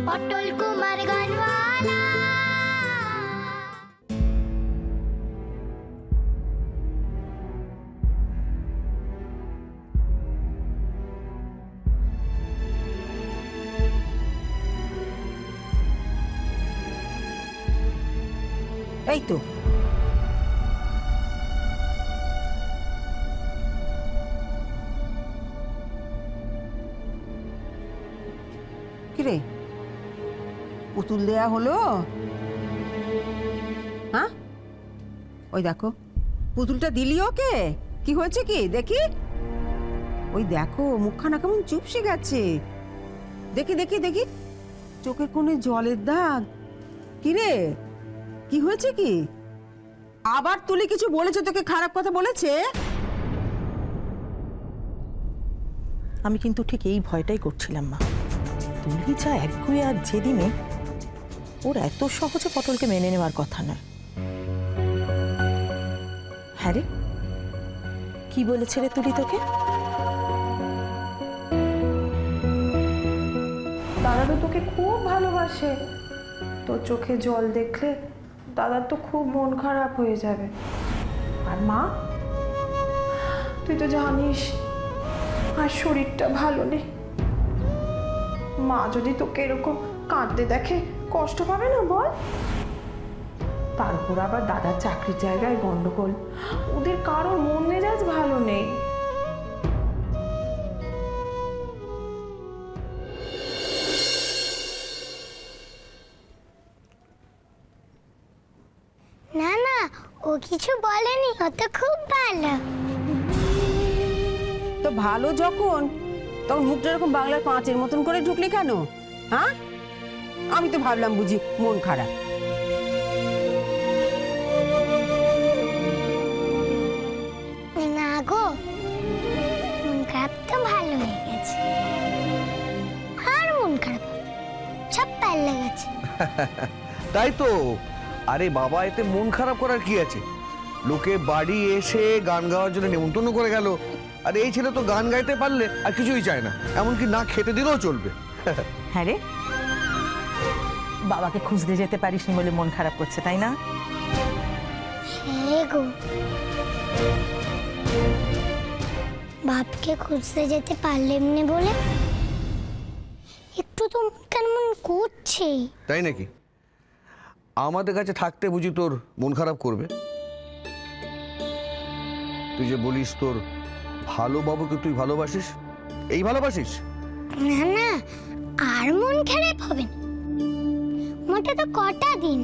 পটল কুমার গানওয়ালা। এই তো কিরে পুতুল দেয়া হলো? হ্যাঁ ওই দেখো পুতুলটা দিলি ওকে। কি হয়েছে কি দেখি? ওই দেখো মুখখানা কেমন চুপসে গেছে। দেখি দেখি দেখি চোখের কোণে জলের দাগ। কিরে কি হয়েছে কি? আবার তুলি কিছু বলেছে তোকে? খারাপ কথা বলেছে? আমি কিন্তু ঠিক এই ভয়টাই করছিলাম মা। তুলি যা একগুয়ে আর যেদিনে, ওর এত সহজে পটলকে মেনে নেওয়ার কথা নয়। হ্যাঁ রে, কি বলেছে রে তুলি তোকে? দাদা তো তোকে খুব ভালোবাসে, তোর চোখে জল দেখলে দাদার তো খুব মন খারাপ হয়ে যাবে। আর মা, তুই তো জানিস আর শরীরটা ভালো নেই। মা যদি তোকে এরকম কাঁদতে দেখে কষ্ট পাবে না বল? তার উপর আবার দাদার চাকরির জায়গায় গন্ডগোল, ওদের কারোর মন মেজাজ ভালো নেই। না না, ও কিছু বলেনি, ও তো খুব ভালো। তো ভালো যখন, তখন মুখটা এরকম বাংলার পাঁচের মতন করে ঢুকলি কেন? হ্যাঁ আমি তো ভাবলাম বুঝি মন খারাপ। না গো, মন খারাপ তো ভালো হয়ে গেছে। আর মন খারাপ সব পাল্লে গেছে। তাই তো। আরে বাবা, এতে মন খারাপ করার কি আছে? লোকে বাড়ি এসে গান গাওয়ার জন্য নেমন্তন্ন করে গেল, আর এই ছেলে তো গান গাইতে পারলে আর কিছুই চায় না, এমনকি না খেতে দিলেও চলবে। হ্যাঁ রে, বাবাকে খুঁজতে যেতে পারিসনি বলে মন খারাপ করছে, তাই না? হ্যাঁ গো, বাপকে খুঁজতে যেতে পারলাম না বলে একটু তো কেমন করছে। তাই নাকি? আমাদের কাছে থাকতে বুঝি তোর মন খারাপ করবে? তুই যে বলিস তোর ভালো বাবুকে তুই ভালোবাসিস, এই ভালোবাসিস? না না, আর মন খারাপ হবে না। মোটে তো কটা দিন,